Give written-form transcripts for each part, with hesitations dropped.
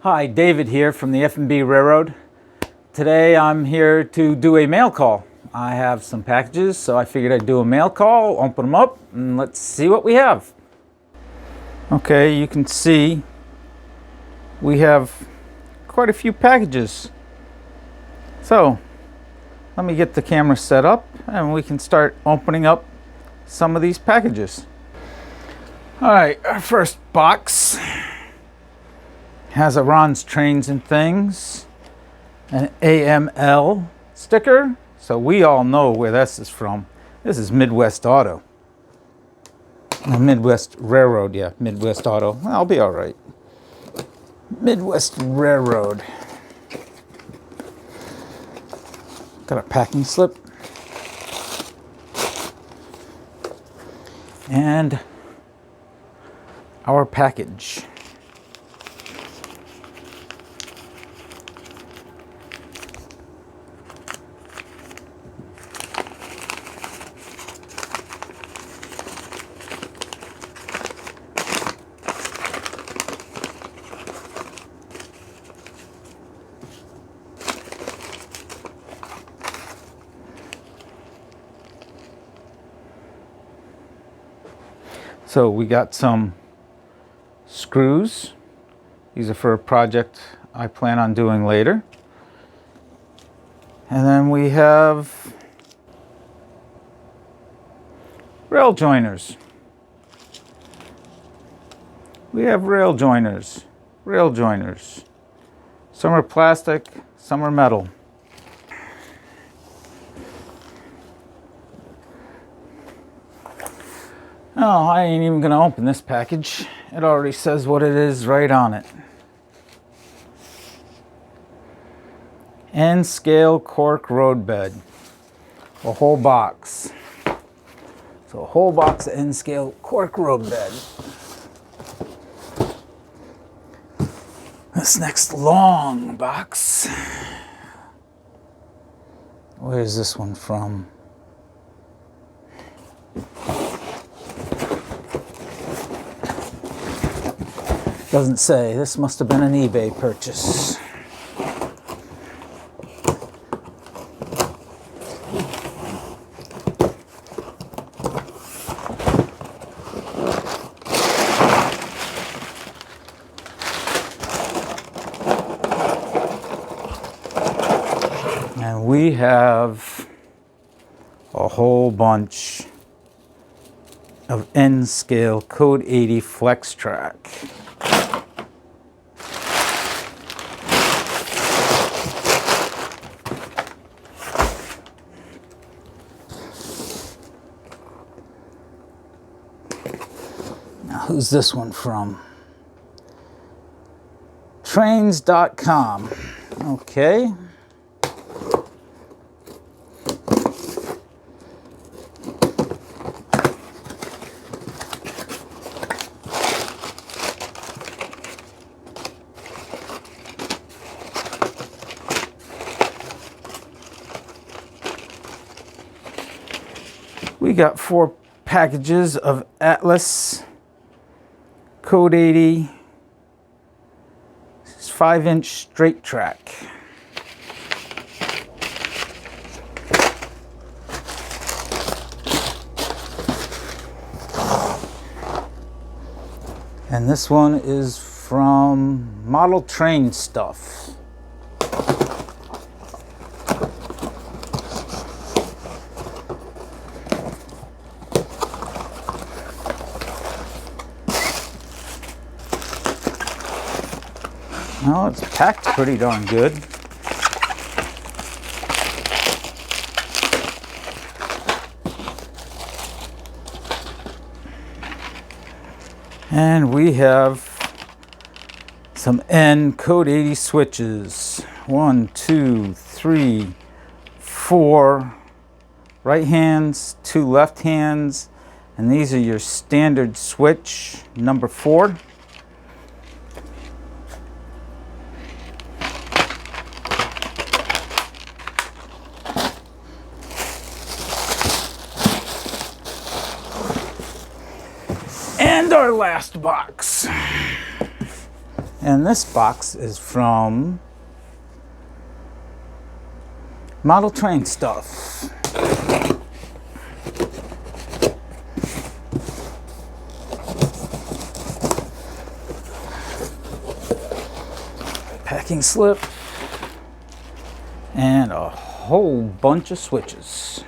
Hi, David here from the F&B Railroad. Today I'm here to do a mail call. I have some packages, so I figured I'd do a mail call, open them up, and let's see what we have. Okay, you can see we have quite a few packages. So let me get the camera set up and we can start opening up some of these packages. All right, our first box has a Ron's Trains and Things, an AML sticker, so we all know where this is from. This is Midwest Auto. Midwest Railroad, yeah, Midwest Auto. I'll be all right. Midwest Railroad. Got a packing slip. And our package. So we got some screws. These are for a project I plan on doing later. And then we have rail joiners. We have rail joiners. Some are plastic, some are metal. Oh, I ain't even gonna open this package. It already says what it is right on it. N-scale cork road bed. A whole box. So a whole box of N-scale cork road bed. This next long box. Where's this one from? Doesn't say. This must have been an eBay purchase. And we have a whole bunch of N-scale Code 80 Flex Track. Who's this one from? Trains.com. Okay. We got 4 packages of Atlas Code 80 5-inch straight track. And this one is from Model Train Stuff. Well, it's packed pretty darn good. And we have some N Code 80 switches. 1, 2, 3, 4 right hands, 2 left hands, and these are your standard switch number 4. And our last box. And this box is from Model Train Stuff. Packing slip and a whole bunch of switches.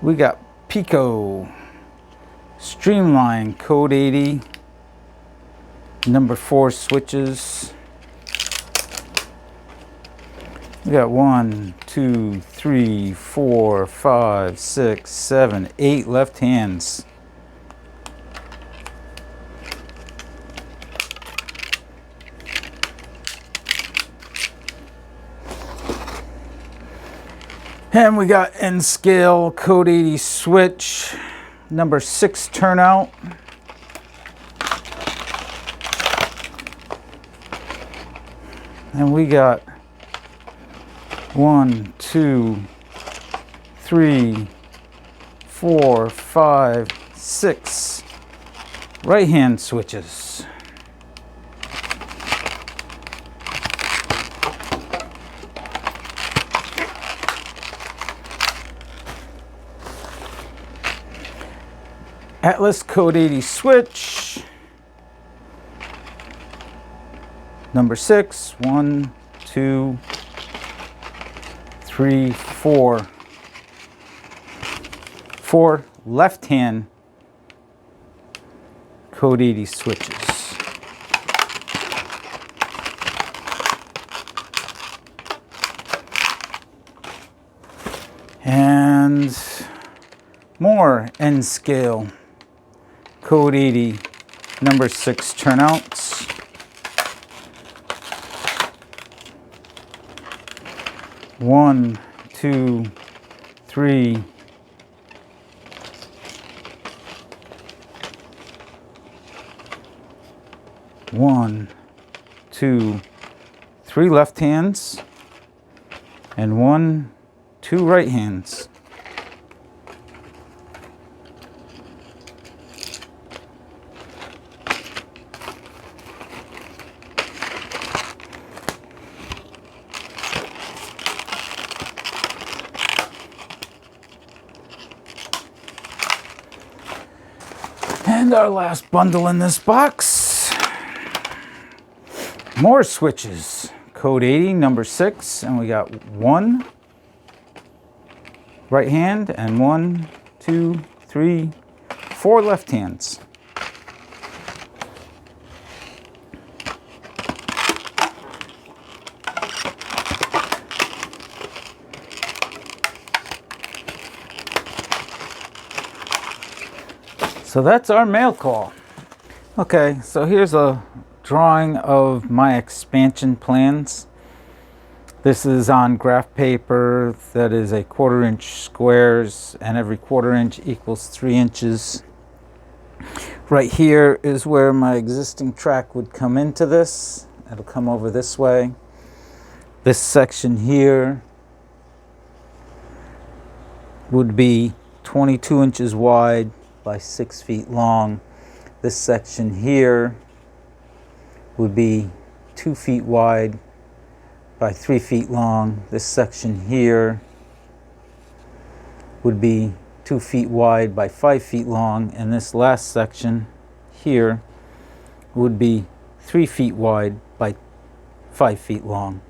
We got Pico Streamline Code 80 number 4 switches. We got 1, 2, 3, 4, 5, 6, 7, 8 left hands. And we got N-Scale Code 80 switch, number 6 turnout. And we got 1, 2, 3, 4, 5, 6 right hand switches. Atlas Code 80 switch, number 6, 1, 2, 3, 4. 4 left hand Code 80 switches. And more N-Scale Code 80 number 6 turnouts. One, 2, 3, 1, 2, 3 left hands and 1, 2 right hands. And our last bundle in this box, more switches, Code 80 number 6, and we got 1 right hand and 1, 2, 3, 4 left hands. So that's our mail call. Okay, so here's a drawing of my expansion plans. This is on graph paper that is a 1/4 inch squares, and every 1/4 inch equals 3 inches. Right here is where my existing track would come into this. It'll come over this way. This section here would be 22 inches wide by 6 feet long. This section here would be 2 feet wide by 3 feet long. This section here would be 2 feet wide by 5 feet long, and this last section here would be 3 feet wide by 5 feet long.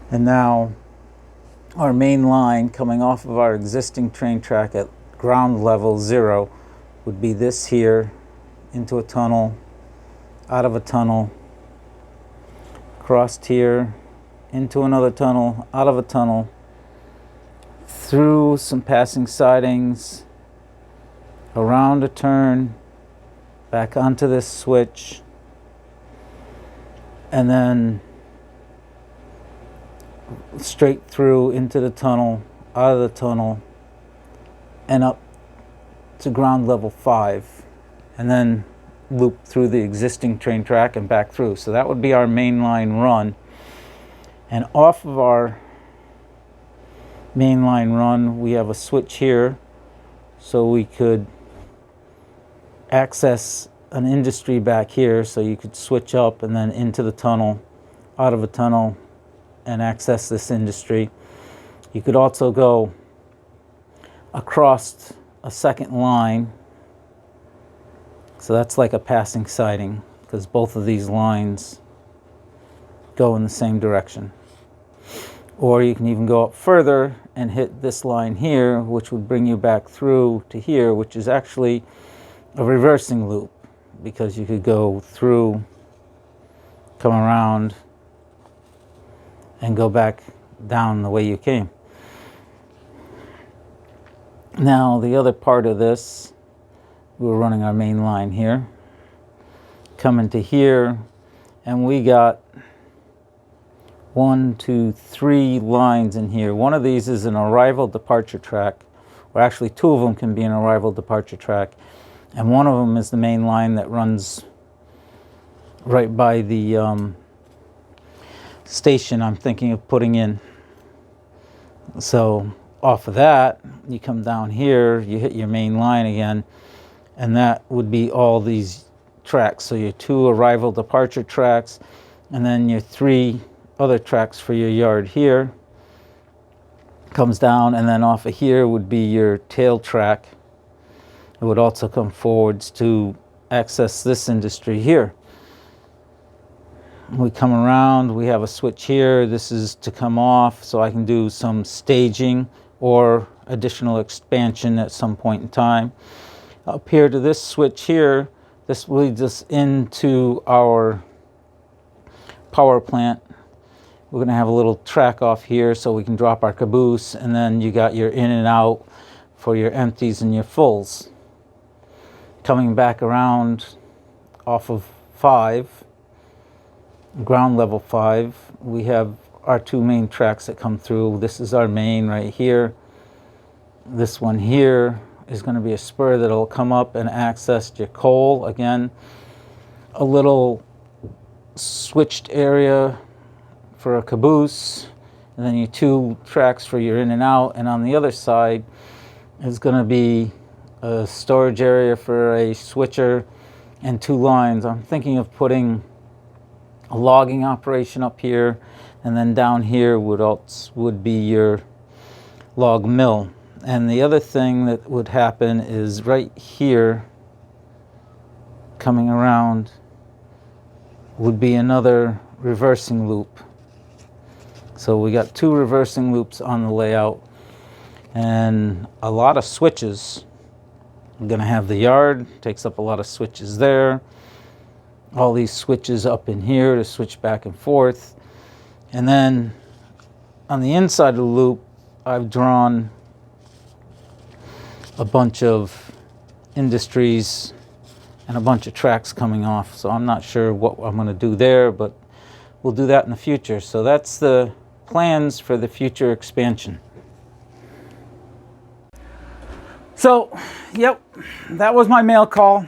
And now our main line coming off of our existing train track at ground level 0 would be this here, into a tunnel, out of a tunnel, crossed here, into another tunnel, out of a tunnel, through some passing sidings, around a turn, back onto this switch, and then straight through into the tunnel, out of the tunnel, and up to ground level 5, and then loop through the existing train track and back through. So that would be our main line run. And off of our main line run, we have a switch here, so we could access an industry back here, so you could switch up and then into the tunnel, out of a tunnel, and access this industry. You could also go across a second line, so that's like a passing siding because both of these lines go in the same direction. Or you can even go up further and hit this line here, which would bring you back through to here, which is actually a reversing loop, because you could go through, come around, and go back down the way you came. Now the other part of this, we're running our main line here, coming to here, and we got 1, 2, 3 lines in here. One of these is an arrival departure track, or actually 2 of them can be an arrival departure track, and one of them is the main line that runs right by the station I'm thinking of putting in. So off of that, you come down here, you hit your main line again, and that would be all these tracks. So your 2 arrival departure tracks, and then your 3 other tracks for your yard here comes down, and then off of here would be your tail track. It would also come forwards to access this industry here. We come around, we have a switch here. This is to come off, so I can do some staging or additional expansion at some point in time. Up here to this switch here, this leads us into our power plant. We're going to have a little track off here so we can drop our caboose, and then you got your in and out for your empties and your fulls. Coming back around off of 5, ground level 5, we have our 2 main tracks that come through. This is our main right here. This one here is going to be a spur that'll come up and access your coal. Again, a little switched area for a caboose, and then your 2 tracks for your in and out, and on the other side is going to be a storage area for a switcher and 2 lines. I'm thinking of putting a logging operation up here, and then down here would be your log mill. And the other thing that would happen is right here, coming around, would be another reversing loop. So we got 2 reversing loops on the layout, and a lot of switches. I'm going to have the yard, takes up a lot of switches there. All these switches up in here to switch back and forth. And then on the inside of the loop, I've drawn a bunch of industries and a bunch of tracks coming off. So I'm not sure what I'm going to do there, but we'll do that in the future. So that's the plans for the future expansion. So, yep, that was my mail call.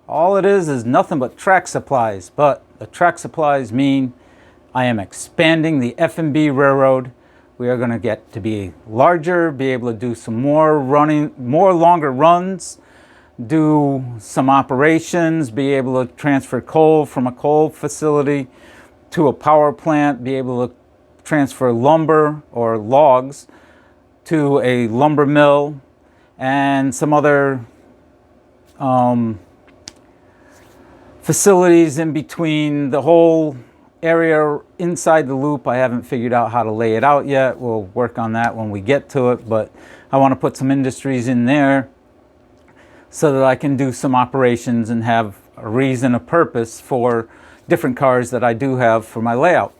All it is nothing but track supplies, but the track supplies mean I am expanding the F&B Railroad. We are going to get to be larger, be able to do some more longer runs, do some operations, be able to transfer coal from a coal facility to a power plant, be able to transfer lumber or logs to a lumber mill, and some other facilities in between. The whole area inside the loop, I haven't figured out how to lay it out yet. We'll work on that when we get to it, but I want to put some industries in there so that I can do some operations and have a reason, a purpose for different cars that I do have for my layout.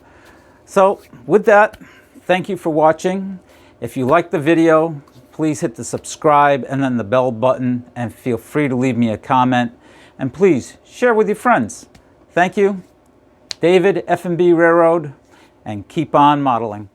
So with that, thank you for watching. If you like the video, please hit the subscribe and then the bell button, and feel free to leave me a comment, and please share with your friends. Thank you. David, F&B Railroad, and keep on modeling.